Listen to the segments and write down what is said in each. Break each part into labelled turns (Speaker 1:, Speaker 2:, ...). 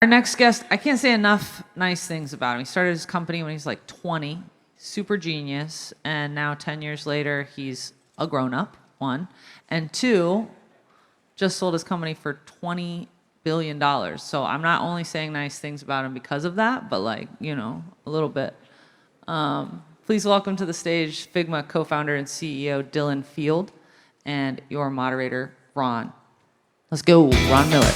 Speaker 1: Our next guest, I can't say enough nice things about him. He started his company when he was like 20, super genius, and now 10 years later, he's a grown-up, one. And two, just sold his company for $20 billion. So I'm not only saying nice things about him because of that, but like, you know, a little bit. Please welcome to the stage Figma co-founder and CEO Dylan Field and your moderator, Ron. Let's go, Ron Miller.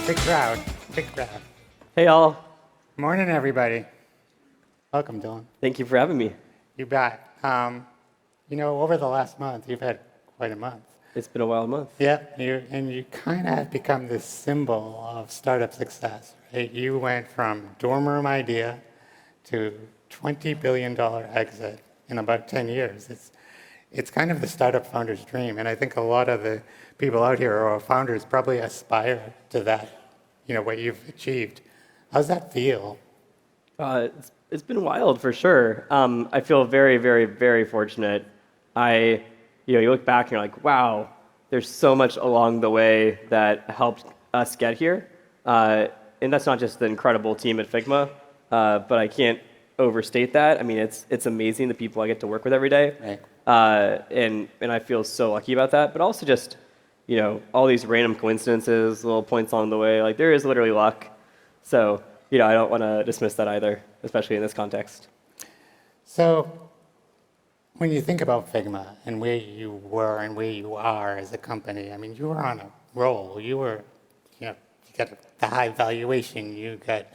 Speaker 2: Big crowd, big crowd.
Speaker 3: Hey, all.
Speaker 2: Morning, everybody. Welcome, Dylan.
Speaker 3: Thank you for having me.
Speaker 2: You bet. You know, over the last month, you've had quite a month.
Speaker 3: It's been a wild month.
Speaker 2: Yeah, you kind of have become this symbol of startup success, right? You went from dorm room idea to $20 billion exit in about 10 years. It's kind of the startup founder's dream, and I think a lot of the people out here who are founders probably aspire to that, you know, what you've achieved. How's that feel?
Speaker 3: It's been wild for sure. I feel very, very, very fortunate. You look back and you're like, wow, there's so much along the way that helped us get here. And that's not just the incredible team at Figma, but I can't overstate that. I mean, it's amazing the people I get to work with every day.
Speaker 2: Right.
Speaker 3: And I feel so lucky about that. But also just, you know, all these random coincidences, little points along the way. Like, there is literally luck. So, you know, I don't want to dismiss that either, especially in this context.
Speaker 2: So, when you think about Figma and where you were and where you are as a company, I mean, you were on a roll. You were, you know, you got the high valuation, you got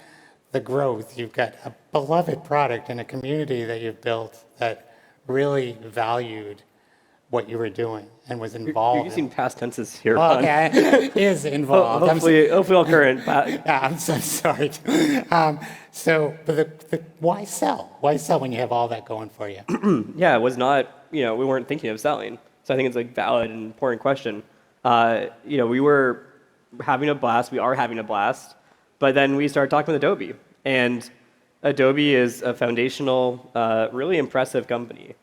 Speaker 2: the growth, you've got a beloved product and a community that you've built that really valued what you were doing and was involved.
Speaker 3: You're using past tenses here,
Speaker 2: Well,
Speaker 3: Ron.
Speaker 2: okay, is involved.
Speaker 3: Hopefully all current.
Speaker 2: Yeah, I'm so sorry. But why sell? Why sell when you have all that going for you?
Speaker 3: Yeah, it was not, you know, we weren't thinking of selling. So I think it's a valid and important question. You know, we were having a blast. We are having a blast. But then we started talking with Adobe. And Adobe is a foundational, really impressive company.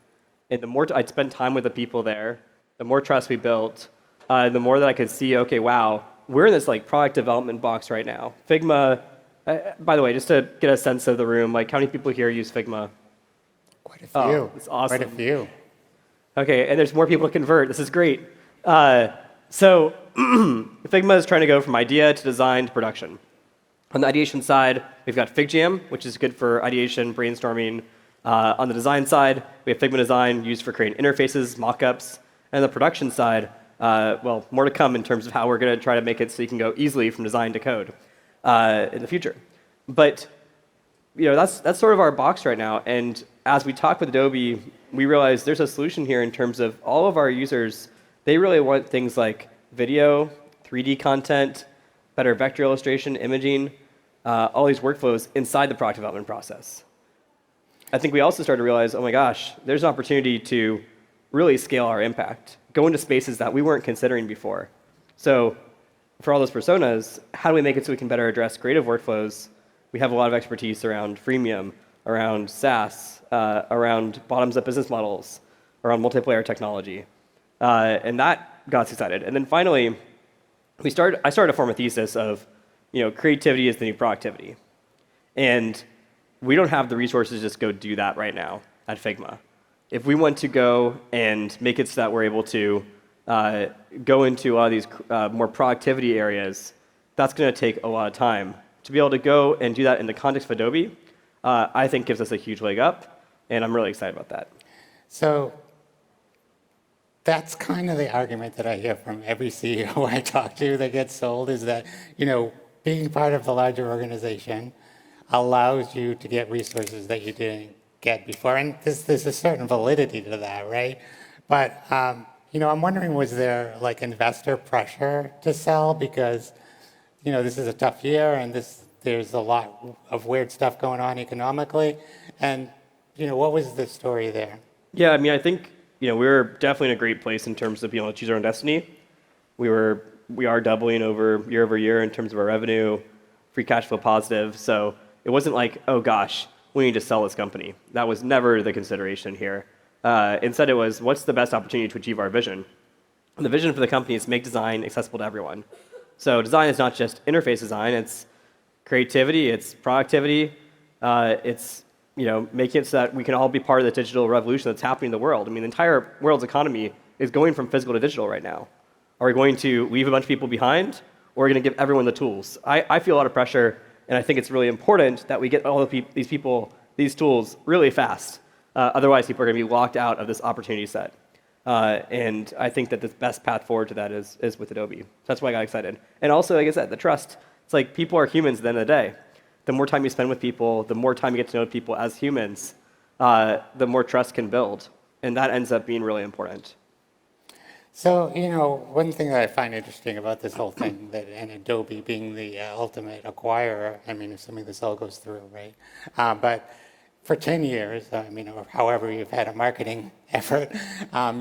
Speaker 3: And the more I'd spent time with the people there, the more trust we built, the more that I could see, okay, wow, we're in this like product development box right now. Figma, by the way, just to get a sense of the room, like how many people here use Figma?
Speaker 2: Quite a few.
Speaker 3: Oh, it's awesome.
Speaker 2: Quite a few.
Speaker 3: Okay, and there's more people to convert. This is great. So Figma is trying to go from idea to design to production. On the ideation side, we've got FigJam, which is good for ideation, brainstorming. On the design side, we have Figma Design used for creating interfaces, mockups. And on the production side, well, more to come in terms of how we're going to try to make it so you can go easily from design to code in the future. But you know, that's sort of our box right now. And as we talk with Adobe, we realize there's a solution here in terms of all of our users. They really want things like video, 3D content, better vector illustration, imaging, all these workflows inside the product development process. I think we also started to realize, oh my gosh, there's an opportunity to really scale our impact, go into spaces that we weren't considering before. So for all those personas, how do we make it so we can better address creative workflows? We have a lot of expertise around freemium, around SaaS, around bottoms-up business models, around multiplayer technology. And that got us excited. And then finally, I started to form a thesis of, you know, creativity is the new productivity. And we don't have the resources to just go do that right now at Figma. If we want to go and make it so that we're able to go into a lot of these more productivity areas, that's going to take a lot of time. To be able to go and do that in the context of Adobe, I think gives us a huge leg up, and I'm really excited about that.
Speaker 2: So that's kind of the argument that I hear from every CEO I talk to that gets sold is that, you know, being part of the larger organization allows you to get resources that you didn't get before. And there's a certain validity to that, right? But, you know, I'm wondering, was there like investor pressure to sell because, you know, this is a tough year and there's a lot of weird stuff going on economically. And, you know, what was the story there?
Speaker 3: Yeah, I mean, I think, you know, we were definitely in a great place in terms of being able to choose our own destiny. We are doubling over year in terms of our revenue, free cash flow positive. So it wasn't like, oh gosh, we need to sell this company. That was never the consideration here. Instead, it was, what's the best opportunity to achieve our vision? And the vision for the company is to make design accessible to everyone. So design is not just interface design, it's creativity, it's productivity, it's making it so that we can all be part of the digital revolution that's happening in the world. I mean, the entire world's economy is going from physical to digital right now. Are we going to leave a bunch of people behind, or are we going to give everyone the tools? I feel a lot of pressure, and I think it's really important that we get all of these people these tools really fast. Otherwise, people are going to be locked out of this opportunity set. And I think that the best path forward to that is with Adobe. That's why I got excited. And also, like I said, the trust. It's like people are humans at the end of the day. The more time you spend with people, the more time you get to know people as humans, the more trust can build. And that ends up being really important.
Speaker 2: So, one thing that I find interesting about this whole thing, and Adobe being the ultimate acquirer, I mean, assuming this all goes through, right? But for 10 years, or however you've had a marketing effort,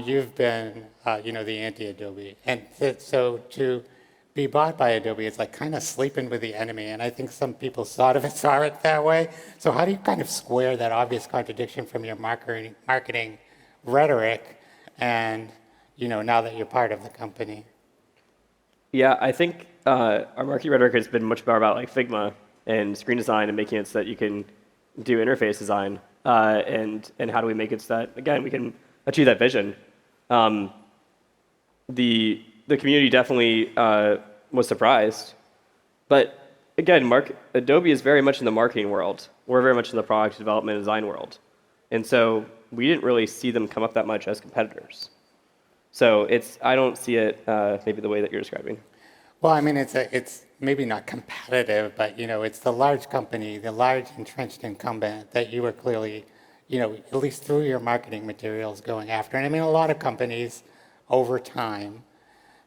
Speaker 2: you've been, the anti-Adobe. And so to be bought by Adobe is like kind of sleeping with the enemy. And I think some people saw it that way. So how do you kind of square that obvious contradiction from your marketing rhetoric and, now that you're part of the company?
Speaker 3: Yeah, I think our marketing rhetoric has been much more about like Figma and screen design and making it so that you can do interface design, and how do we make it so that, again, we can achieve that vision. The community definitely was surprised, but again, Adobe is very much in the marketing world. We're very much in the product development and design world, and so we didn't really see them come up that much as competitors. So I don't see it maybe the way that you're describing.
Speaker 2: Well, I mean, it's maybe not competitive, but it's the large company, the large entrenched incumbent that you were clearly, at least through your marketing materials, going after. And I mean, a lot of companies over time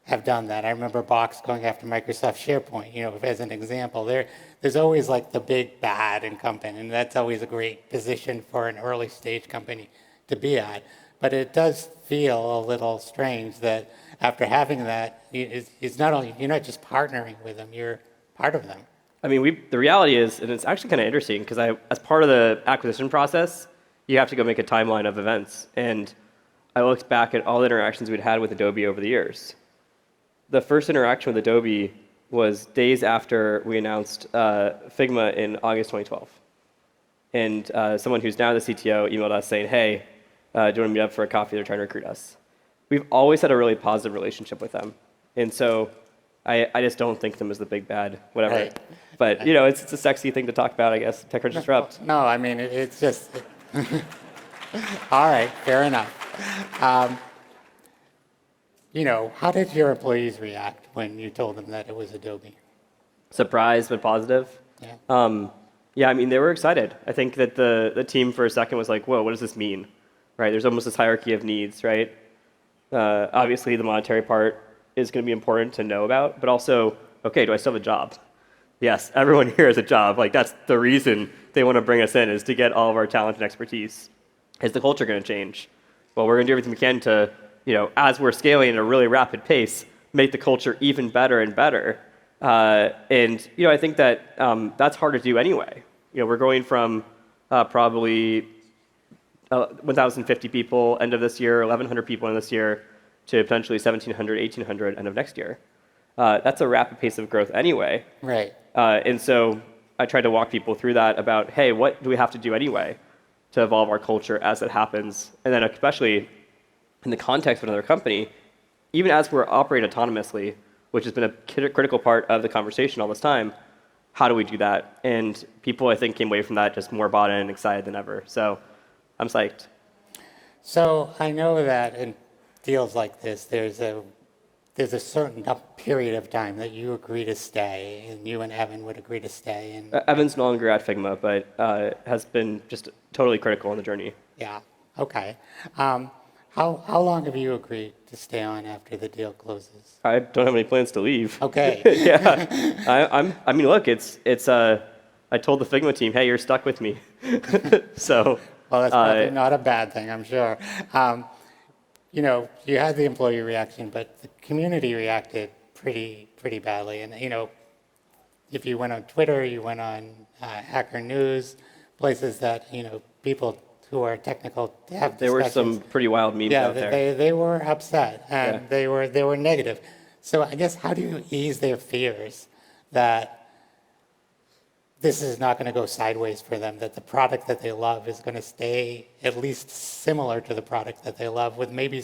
Speaker 2: have done that. I remember Box going after Microsoft SharePoint, as an example. There's always like the big bad incumbent, and that's always a great position for an early stage company to be at. But it does feel a little strange that after having that, it's not only, you're not just partnering with them, you're part of them.
Speaker 3: I mean, the reality is, and it's actually kind of interesting, because as part of the acquisition process, you have to go make a timeline of events. And I looked back at all the interactions we'd had with Adobe over the years. The first interaction with Adobe was days after we announced Figma in August 2012. And someone who's now the CTO emailed us saying, hey, do you want to meet up for a coffee? They're trying to recruit us. We've always had a really positive relationship with them. And so I just don't think of them as the big bad, whatever.
Speaker 2: Right.
Speaker 3: But, it's a sexy thing to talk about, I guess, TechCrunch Disrupt.
Speaker 2: No, I mean, it's just, all right, fair enough. How did your employees react when you told them that it was Adobe?
Speaker 3: Surprised, but positive.
Speaker 2: Yeah.
Speaker 3: Yeah, I mean, they were excited. I think that the team for a second was like, whoa, what does this mean? Right? There's almost this hierarchy of needs, right? Obviously, the monetary part is going to be important to know about, but also, okay, do I still have a job? Yes, everyone here has a job. Like, that's the reason they want to bring us in, is to get all of our talent and expertise. Is the culture going to change? Well, we're going to do everything we can to, as we're scaling at a really rapid pace, make the culture even better and better. And I think that that's hard to do anyway. We're going from probably 1,050 people end of this year, 1,100 people end of this year, to potentially 1,700, 1,800 end of next year. That's a rapid pace of growth anyway.
Speaker 2: Right.
Speaker 3: And so I tried to walk people through that about, hey, what do we have to do anyway to evolve our culture as it happens? And then especially in the context of another company, even as we're operating autonomously, which has been a critical part of the conversation all this time, how do we do that? And people, I think, came away from that just more bought in and excited than ever. So I'm psyched.
Speaker 2: So I know that in deals like this, there's a certain period of time that you agree to stay, and you and Evan would agree to stay. And
Speaker 3: Evan's no longer at Figma, but has been just totally critical in the journey.
Speaker 2: yeah, okay. How long have you agreed to stay on after the deal closes?
Speaker 3: I don't have any plans to leave.
Speaker 2: Okay.
Speaker 3: Yeah, I mean, look, it's. I told the Figma team, hey, you're stuck with me. So.
Speaker 2: Well, that's probably not a bad thing, I'm sure. You had the employee reaction, but the community reacted pretty badly. And if you went on Twitter, you went on Hacker News, places that people who are technical have
Speaker 3: There were some
Speaker 2: discussions.
Speaker 3: pretty wild memes
Speaker 2: Yeah,
Speaker 3: out there.
Speaker 2: they were upset and
Speaker 3: Yeah.
Speaker 2: they were negative. So I guess how do you ease their fears that this is not going to go sideways for them, that the product that they love is going to stay at least similar to the product that they love with maybe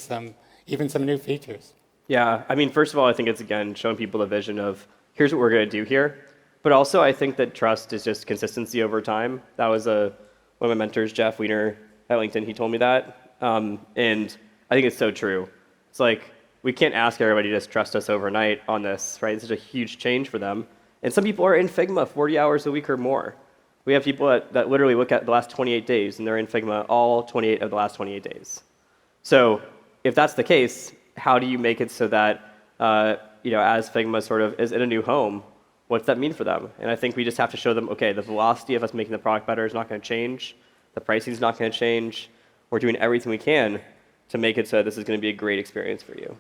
Speaker 2: even some new features?
Speaker 3: Yeah, I mean, first of all, I think it's, again, showing people the vision of here's what we're going to do here. But also, I think that trust is just consistency over time. That was one of my mentors, Jeff Weiner at LinkedIn. He told me that. And I think it's so true. It's like, we can't ask everybody to just trust us overnight on this, right? It's such a huge change for them. And some people are in Figma 40 hours a week or more. We have people that literally look at the last 28 days, and they're in Figma all 28 of the last 28 days. So if that's the case, how do you make it so that, as Figma sort of is in a new home, what's that mean for them? And I think we just have to show them, okay, the velocity of us making the product better is not going to change. The pricing is not going to change. We're doing everything we can to make it so this is going to be a great experience for you.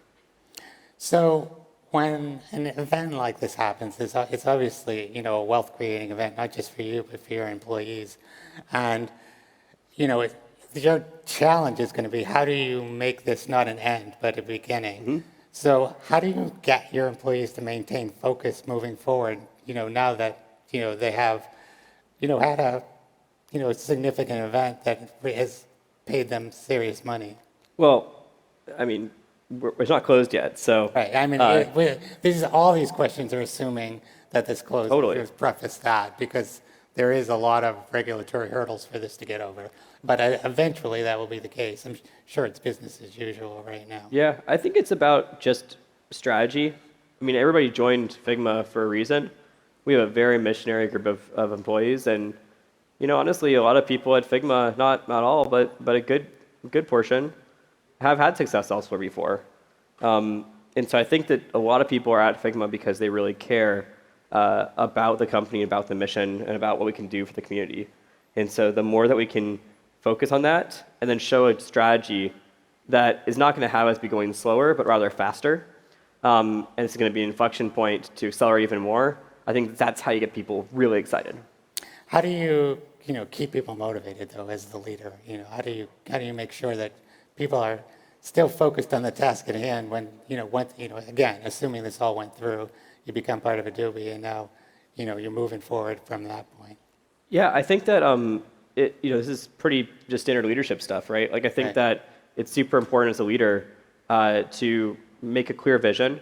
Speaker 2: So when an event like this happens, it's obviously, a wealth-creating event, not just for you, but for your employees. And, your challenge is going to be how do you make this not an end, but a beginning?
Speaker 3: Mm-hmm.
Speaker 2: So how do you get your employees to maintain focus moving forward, now that, they have, had a significant event that has paid them serious money?
Speaker 3: Well, I mean, it's not closed yet, so.
Speaker 2: Right. I mean, all these questions are assuming that this closes.
Speaker 3: Totally.
Speaker 2: There's preface that because there is a lot of regulatory hurdles for this to get over. But eventually that will be the case. I'm sure it's business as usual right now.
Speaker 3: Yeah, I think it's about just strategy. I mean, everybody joined Figma for a reason. We have a very missionary group of employees, and honestly, a lot of people at Figma, not all, but a good portion, have had success elsewhere before. And so I think that a lot of people are at Figma because they really care about the company, about the mission, and about what we can do for the community. And so the more that we can focus on that and then show a strategy that is not going to have us be going slower, but rather faster, and it's going to be an inflection point to accelerate even more, I think that's how you get people really excited.
Speaker 2: How do you, keep people motivated though as the leader? How do you make sure that people are still focused on the task at hand when, again, assuming this all went through, you become part of Adobe and now, you're moving forward from that point?
Speaker 3: Yeah, I think that this is pretty just standard leadership stuff, right? Like I think
Speaker 2: Right.
Speaker 3: that it's super important as a leader to make a clear vision,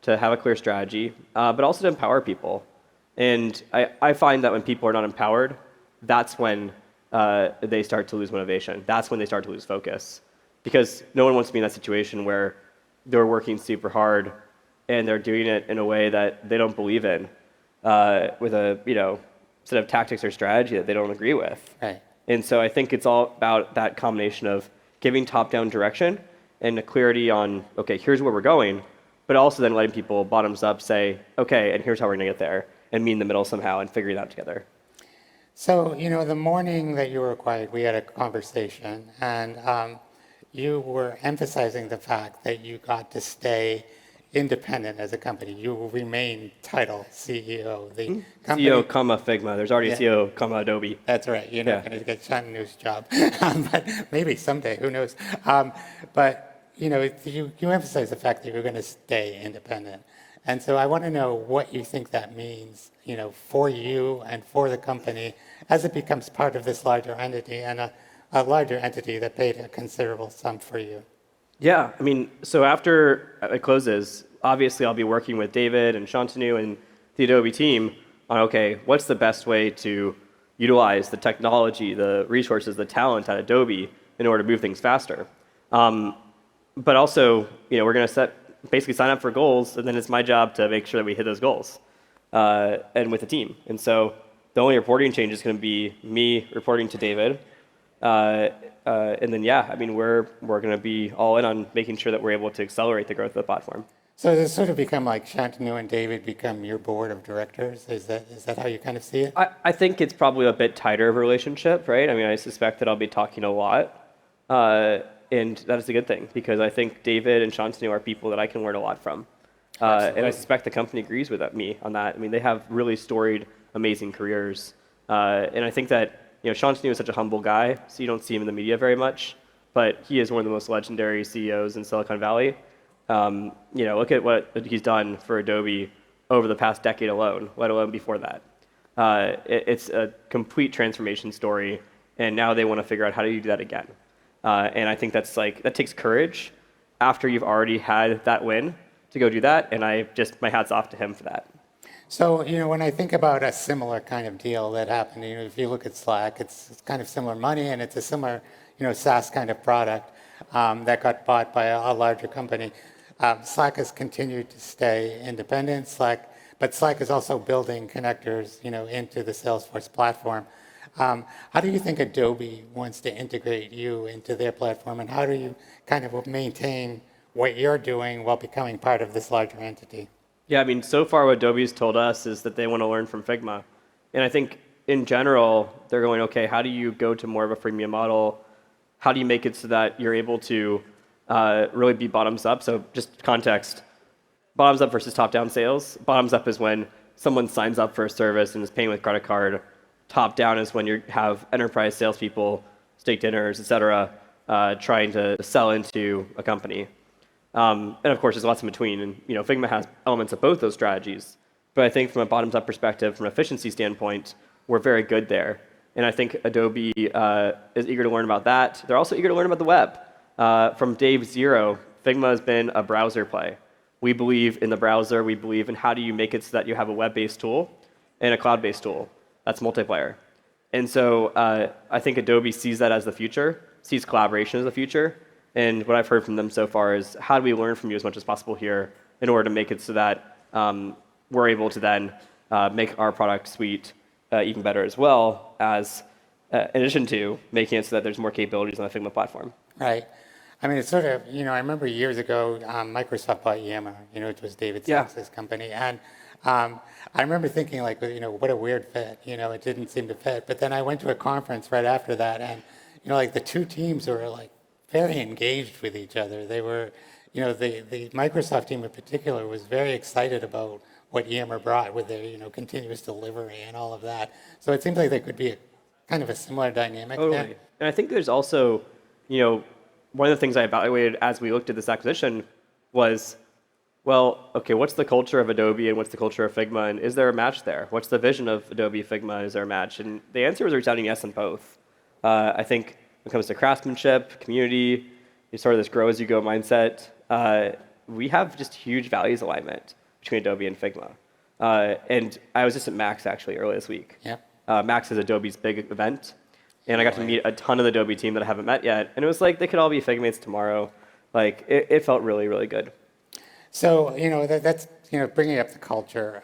Speaker 3: to have a clear strategy, but also to empower people. And I find that when people are not empowered, that's when they start to lose motivation. That's when they start to lose focus. Because no one wants to be in that situation where they're working super hard and they're doing it in a way that they don't believe in, with a set of tactics or strategy that they don't agree with.
Speaker 2: Right.
Speaker 3: And so I think it's all about that combination of giving top-down direction and a clarity on, okay, here's where we're going, but also then letting people bottoms up say, okay, and here's how we're going to get there, and meet in the middle somehow and figure it out together.
Speaker 2: So, the morning that you were acquired, we had a conversation, and you were emphasizing the fact that you got to stay independent as a company. You will remain title CEO. The company,
Speaker 3: CEO, comma, Figma. There's already a CEO, comma, Adobe.
Speaker 2: That's right. You're not
Speaker 3: Yeah.
Speaker 2: going to get Shantanu's job, but maybe someday. Who knows? But you emphasize the fact that you're going to stay independent, and so I want to know what you think that means, for you and for the company as it becomes part of this larger entity and a larger entity that paid a considerable sum for you.
Speaker 3: Yeah, I mean, so after it closes, obviously I'll be working with David and Shantanu and the Adobe team on, okay, what's the best way to utilize the technology, the resources, the talent at Adobe in order to move things faster. But also, we're going to basically sign up for goals, and then it's my job to make sure that we hit those goals, and with the team. And so the only reporting change is going to be me reporting to David. And then, we're going to be all in on making sure that we're able to accelerate the growth of the platform.
Speaker 2: So does it sort of become like Shantanu and David become your board of directors? Is that how you kind of see it?
Speaker 3: I think it's probably a bit tighter of a relationship, right? I mean, I suspect that I'll be talking a lot, and that is a good thing because I think David and Shantanu are people that I can learn a lot from. And I suspect the company agrees with me on that. I mean, they have really storied, amazing careers. And I think that Sean Snew is such a humble guy, so you don't see him in the media very much, but he is one of the most legendary CEOs in Silicon Valley. Look at what he's done for Adobe over the past decade alone, let alone before that. It's a complete transformation story, and now they want to figure out how do you do that again. And I think that takes courage after you've already had that win to go do that, and my hat's off to him for that.
Speaker 2: So, when I think about a similar kind of deal that happened, if you look at Slack, it's kind of similar money, and it's a similar, SaaS kind of product that got bought by a larger company. Slack has continued to stay independent, but Slack is also building connectors, into the Salesforce platform. How do you think Adobe wants to integrate you into their platform, and how do you kind of maintain what you're doing while becoming part of this larger entity?
Speaker 3: Yeah, I mean, so far what Adobe's told us is that they want to learn from Figma. And I think in general, they're going, okay, how do you go to more of a freemium model? How do you make it so that you're able to really be bottoms up? So just context, bottoms up versus top down sales. Bottoms up is when someone signs up for a service and is paying with credit card. Top down is when you have enterprise salespeople, steak dinners, et cetera, trying to sell into a company. And of course, there's lots in between. And Figma has elements of both those strategies. But I think from a bottoms-up perspective, from an efficiency standpoint, we're very good there. And I think Adobe is eager to learn about that. They're also eager to learn about the web. From day zero, Figma has been a browser play. We believe in the browser. We believe in how do you make it so that you have a web-based tool and a cloud-based tool. That's multiplayer. And so I think Adobe sees that as the future, sees collaboration as the future. And what I've heard from them so far is how do we learn from you as much as possible here in order to make it so that we're able to then make our product suite even better as well as in addition to making it so that there's more capabilities on the Figma platform.
Speaker 2: Right. I mean, it's sort of, I remember years ago, Microsoft bought Yammer, it was David Sacks's company. And I remember thinking what a weird fit, it didn't seem to fit. But then I went to a conference right after that, and, the two teams were very engaged with each other. They were, the Microsoft team in particular was very excited about what Yammer brought with their, continuous delivery and all of that. So it seems like there could be a kind of a similar dynamic
Speaker 3: Totally.
Speaker 2: there.
Speaker 3: And I think there's also, one of the things I evaluated as we looked at this acquisition was, well, okay, what's the culture of Adobe and what's the culture of Figma, and is there a match there? What's the vision of Adobe, Figma? Is there a match? And the answer was a resounding yes on both. I think when it comes to craftsmanship, community, sort of this grow as you go mindset, we have just huge values alignment between Adobe and Figma. And I was just at Max actually earlier this week.
Speaker 2: Yep.
Speaker 3: Max is Adobe's big event. And I got to meet a ton of the Adobe team that I haven't met yet. And it was like they could all be Figmates tomorrow. It felt really, really good.
Speaker 2: So, that's, bringing up the culture.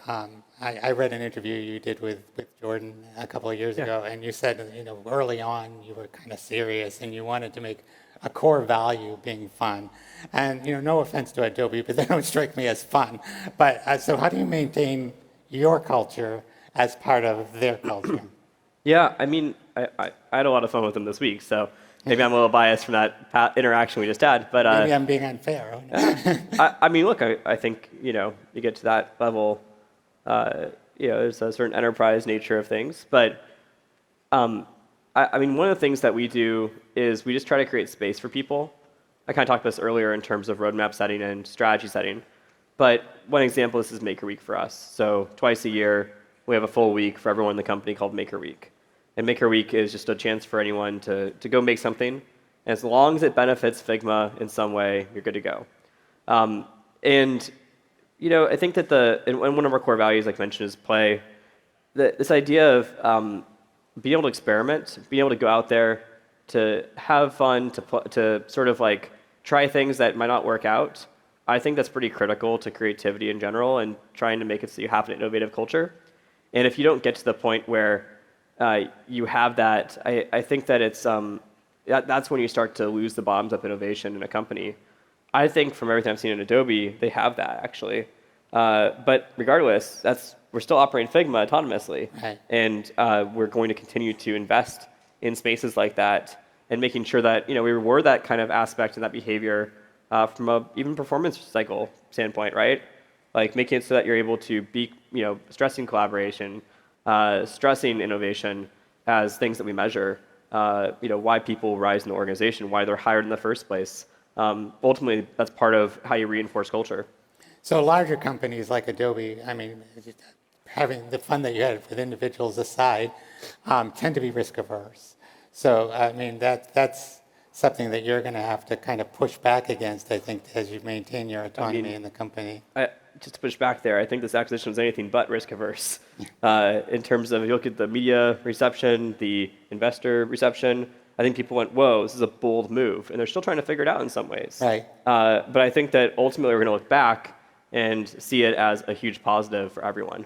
Speaker 2: I read an interview you did with Jordan a couple of years ago, and you said, early on you were kind of serious and you wanted to make a core value being fun. And, no offense to Adobe, but they don't strike me as fun. But so how do you maintain your culture as part of their culture?
Speaker 3: Yeah, I mean, I had a lot of fun with them this week, so maybe I'm a little biased from that interaction we just had. But
Speaker 2: maybe I'm being unfair.
Speaker 3: I mean, look, I think you get to that level, there's a certain enterprise nature of things. But I mean, one of the things that we do is we just try to create space for people. I kind of talked about this earlier in terms of roadmap setting and strategy setting. But one example, this is Maker Week for us. So twice a year, we have a full week for everyone in the company called Maker Week. And Maker Week is just a chance for anyone to go make something. And as long as it benefits Figma in some way, you're good to go. And I think that and one of our core values, like I mentioned, is play. This idea of being able to experiment, being able to go out there, to have fun, to sort of try things that might not work out. I think that's pretty critical to creativity in general and trying to make it so you have an innovative culture. And if you don't get to the point where you have that, I think that it's that's when you start to lose the bottoms-up innovation in a company. I think from everything I've seen in Adobe, they have that actually. But regardless, we're still operating Figma autonomously,
Speaker 2: right.
Speaker 3: And we're going to continue to invest in spaces like that and making sure that we reward that kind of aspect and that behavior from a even performance cycle standpoint, right? Like making it so that you're able to be stressing collaboration, stressing innovation, as things that we measure. Why people rise in the organization, why they're hired in the first place. Ultimately, that's part of how you reinforce culture.
Speaker 2: So larger companies like Adobe, I mean, having the fun that you had with individuals aside, tend to be risk averse. So, I mean, that's something that you're going to have to kind of push back against, I think, as you maintain your autonomy in the company.
Speaker 3: Just to push back there, I think this acquisition was anything but risk averse. In terms of, if you look at the media reception, the investor reception, I think people went, whoa, this is a bold move. And they're still trying to figure it out in some ways.
Speaker 2: Right.
Speaker 3: But I think that ultimately we're going to look back and see it as a huge positive for everyone.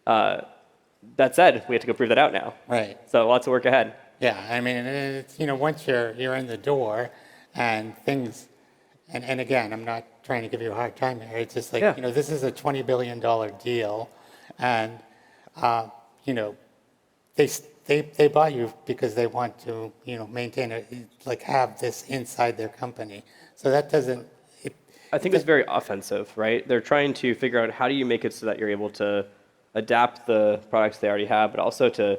Speaker 3: That said, we have to go prove that out now.
Speaker 2: Right.
Speaker 3: So lots of work ahead.
Speaker 2: Yeah, I mean, it's, once you're in the door and things, and again, I'm not trying to give you a hard time here. It's just like,
Speaker 3: Yeah.
Speaker 2: This is a $20 billion deal, and, they bought you because they want to, maintain it, like have this inside their company. So that doesn't,
Speaker 3: I think it's very offensive, right? They're trying to figure out how do you make it so that you're able to adapt the products they already have, but also to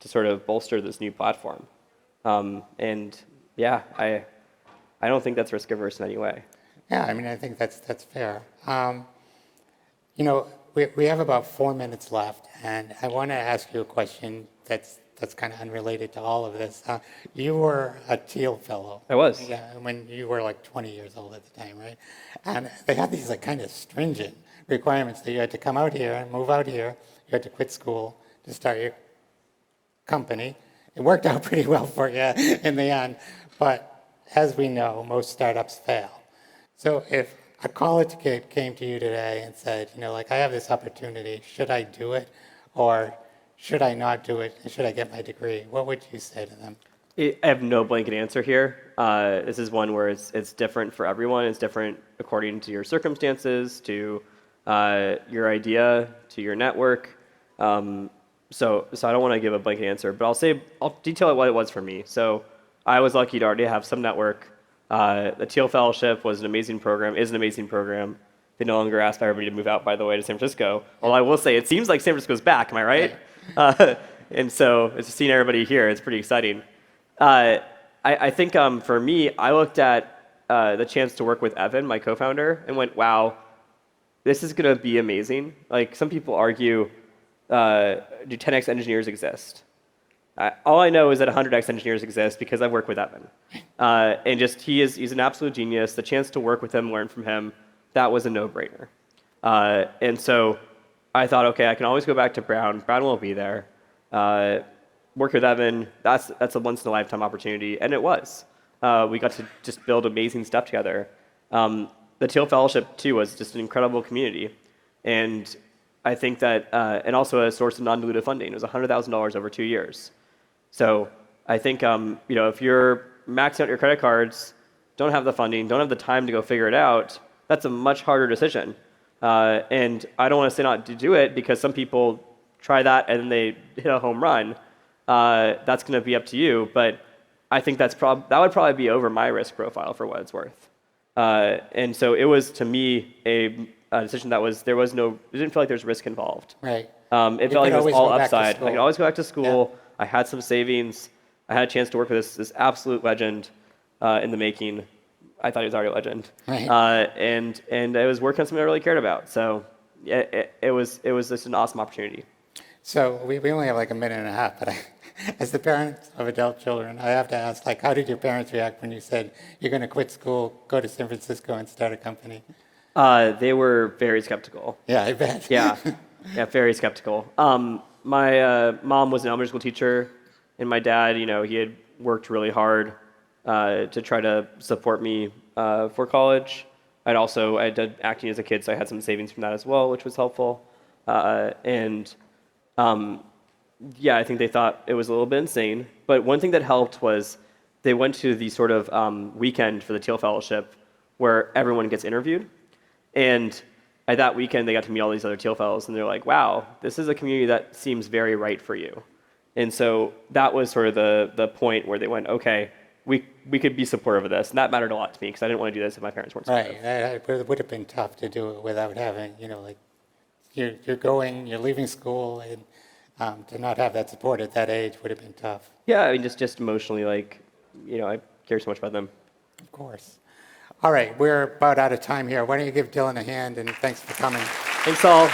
Speaker 3: sort of bolster this new platform. And yeah, I don't think that's risk averse in any way.
Speaker 2: yeah, I mean, I think that's fair. We have about 4 minutes left, and I want to ask you a question that's kind of unrelated to all of this. You were a Teal Fellow.
Speaker 3: I was.
Speaker 2: Yeah, when you were like 20 years old at the time, right? And they had these like kind of stringent requirements that you had to come out here and move out here. You had to quit school to start your company. It worked out pretty well for you in the end, but as we know, most startups fail. So if a college kid came to you today and said, I have this opportunity, should I do it? Or should I not do it? And should I get my degree? What would you say to them?
Speaker 3: I have no blanket answer here. This is one where it's different for everyone. It's different according to your circumstances, to your idea, to your network. So I don't want to give a blanket answer, but I'll detail what it was for me. So I was lucky to already have some network. The Teal Fellowship was an amazing program, is an amazing program. They no longer ask everybody to move out, by the way, to San Francisco. Although I will say, it seems like San Francisco's back, am I right? And so it's seeing everybody here, it's pretty exciting. I think for me, I looked at the chance to work with Evan, my co-founder, and went, wow, this is going to be amazing. Like, some people argue, do 10x engineers exist? All I know is that 100x engineers exist because I've worked with Evan. And he's an absolute genius. The chance to work with him, learn from him, that was a no-brainer. And so I thought, okay, I can always go back to Brown. Brown will be there. Work with Evan, that's a once-in-a-lifetime opportunity, and it was. We got to just build amazing stuff together. The Teal Fellowship, too, was just an incredible community. And I think that, and also a source of non-dilutive funding. It was $100,000 over 2 years. So I think, if you're maxing out your credit cards, don't have the funding, don't have the time to go figure it out, that's a much harder decision. And I don't want to say not to do it because some people try that and then they hit a home run. That's going to be up to you. But I think that would probably be over my risk profile for what it's worth. And so it was, to me, a decision that it didn't feel like there's risk involved.
Speaker 2: Right.
Speaker 3: It felt like it was all upside. I could always go back to school.
Speaker 2: Yeah.
Speaker 3: I had some savings. I had a chance to work with this absolute legend in the making. I thought he was already a legend.
Speaker 2: Right.
Speaker 3: And I was working on something I really cared about. So it was just an awesome opportunity.
Speaker 2: So we only have like a minute and a half, but as the parents of adult children, I have to ask, how did your parents react when you said you're going to quit school, go to San Francisco, and start a company?
Speaker 3: They were very skeptical.
Speaker 2: Yeah, I bet.
Speaker 3: Yeah, very skeptical. My mom was an elementary school teacher, and my dad, he had worked really hard to try to support me for college. I did acting as a kid, so I had some savings from that as well, which was helpful. I think they thought it was a little bit insane. But one thing that helped was they went to the sort of weekend for the Teal Fellowship where everyone gets interviewed. And at that weekend, they got to meet all these other Teal Fellows, and they're like, wow, this is a community that seems very right for you. And so that was sort of the point where they went, okay, we could be supportive of this. And that mattered a lot to me because I didn't want to do this if my parents weren't supportive.
Speaker 2: Right. It would have been tough to do it without having, you're leaving school, and To not have that support at that age would have been tough,
Speaker 3: Yeah, I mean, just emotionally, like, I care so much about them.
Speaker 2: of course. All right, we're about out of time here. Why don't you give Dylan a hand, and thanks for coming.
Speaker 3: Thanks all.